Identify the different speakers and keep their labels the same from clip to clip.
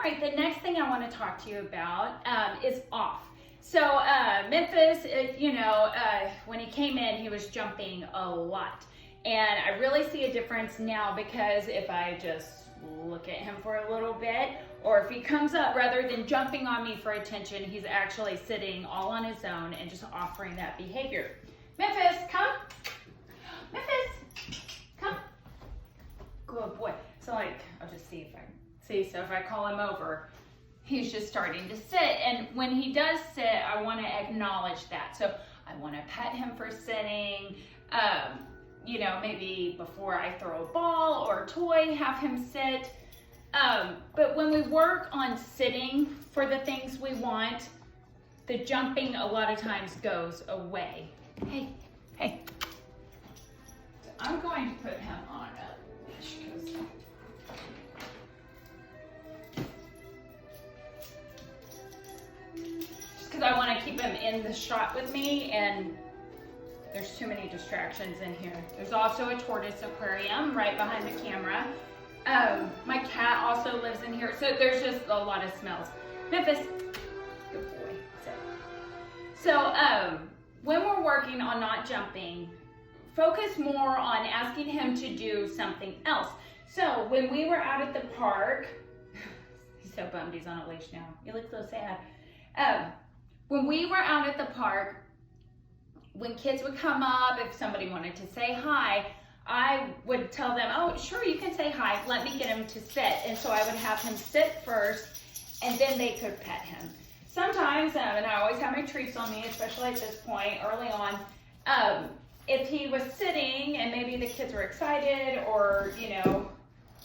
Speaker 1: right, the next thing I want to talk to you about is off. So Memphis, when he came in, he was jumping a lot. And I really see a difference now because if I just look at him for a little bit, or if he comes up, rather than jumping on me for attention, he's actually sitting all on his own and just offering that behavior. Memphis, come. Memphis, come. Good boy. So I'll just see if I see. So if I call him over, he's just starting to sit. And when he does sit, I want to acknowledge that. So I want to pet him for sitting. Maybe before I throw a ball or a toy, have him sit. But when we work on sitting for the things we want, the jumping a lot of times goes away. Hey. So I'm going to put him on a leash because I want to keep him in the shot with me, and there's too many distractions in here. There's also a tortoise aquarium right behind the camera. My cat also lives in here, so there's just a lot of smells. Memphis, good boy. So when we're working on not jumping, focus more on asking him to do something else. So when we were out at the park, he's so bummed he's on a leash now. You look so sad. When we were out at the park, when kids would come up, if somebody wanted to say hi, I would tell them, oh, sure, you can say hi. Let me get him to sit. And so I would have him sit first, and then they could pet him. Sometimes, and I always have my treats on me, especially at this point, early on, if he was sitting and maybe the kids were excited or,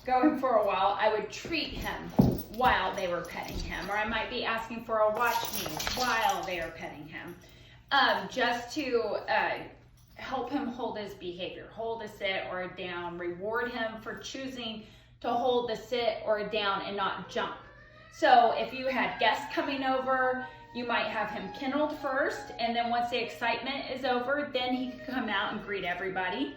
Speaker 1: going for a while, I would treat him while they were petting him. Or I might be asking for a watch me while they are petting him. Just to help him hold his behavior, hold a sit or a down, reward him for choosing to hold the sit or a down and not jump. So if you had guests coming over, you might have him kenneled first, and then once the excitement is over, then he can come out and greet everybody.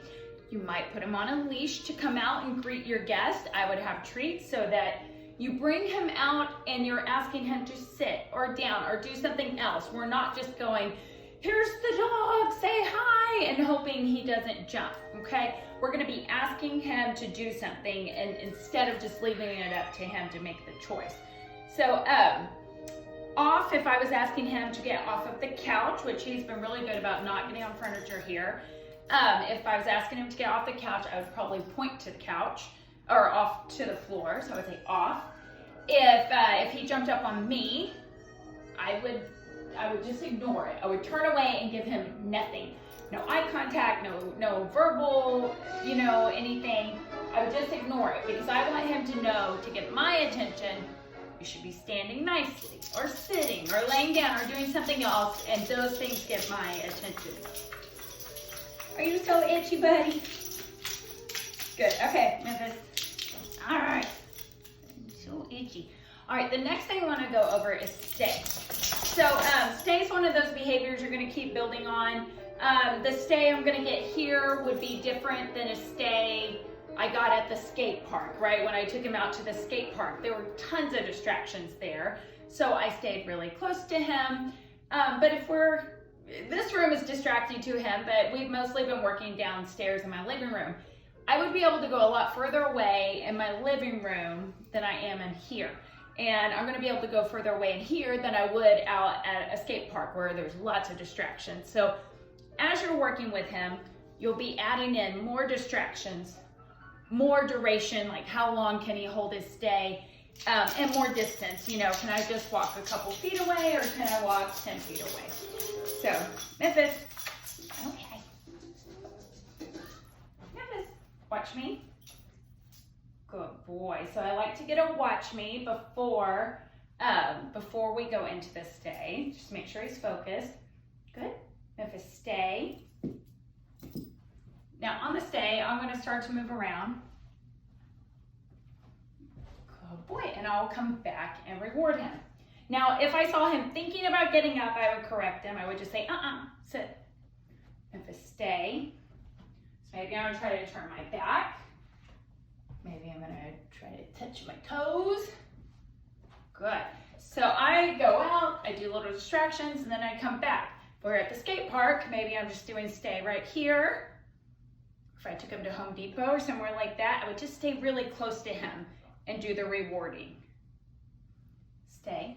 Speaker 1: You might put him on a leash to come out and greet your guest. I would have treats so that you bring him out and you're asking him to sit or down or do something else. We're not just going, here's the dog, say hi, and hoping he doesn't jump, okay? We're gonna be asking him to do something and instead of just leaving it up to him to make the choice. So off, if I was asking him to get off of the couch, which he's been really good about not getting on furniture here. If I was asking him to get off the couch, I would probably point to the couch or off to the floor, so I would say off. If he jumped up on me, I would just ignore it. I would turn away and give him nothing. No eye contact, no verbal, anything. I would just ignore it because I want him to know to get my attention, you should be standing nicely or sitting or laying down or doing something else, and those things get my attention. Are you so itchy, buddy? Good, okay, Memphis. All right, so itchy. All right, the next thing I want to go over is stay. So stay is one of those behaviors you're going to keep building on. The stay I'm going to get here would be different than a stay I got at the skate park, right? When I took him out to the skate park, there were tons of distractions there. So I stayed really close to him. But this room is distracting to him, but we've mostly been working downstairs in my living room. I would be able to go a lot further away in my living room than I am in here. And I'm gonna be able to go further away in here than I would out at a skate park where there's lots of distractions. So as you're working with him, you'll be adding in more distractions, more duration, like how long can he hold his stay, and more distance. Can I just walk a couple feet away or can I walk 10 feet away? So, Memphis, okay. Memphis, watch me. Good boy. So I like to get a watch me before we go into the stay. Just make sure he's focused. Good. Memphis, stay. Now on the stay, I'm going to start to move around. Good boy. And I'll come back and reward him. Now, if I saw him thinking about getting up, I would correct him. I would just say, sit. Memphis, stay. So maybe I'm going to try to turn my back. Maybe I'm going to try to touch my toes. Good. So I go out, I do little distractions, and then I come back. If we're at the skate park, maybe I'm just doing stay right here. If I took him to Home Depot or somewhere like that, I would just stay really close to him and do the rewarding. Stay.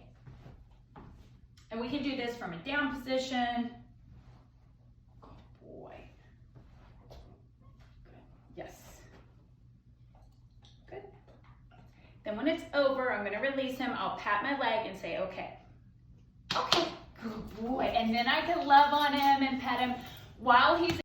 Speaker 1: And we can do this from a down position. Good boy. Good. Yes. Good. Then when it's over, I'm going to release him. I'll pat my leg and say, okay. Okay. Good boy. And then I can love on him and pet him while he's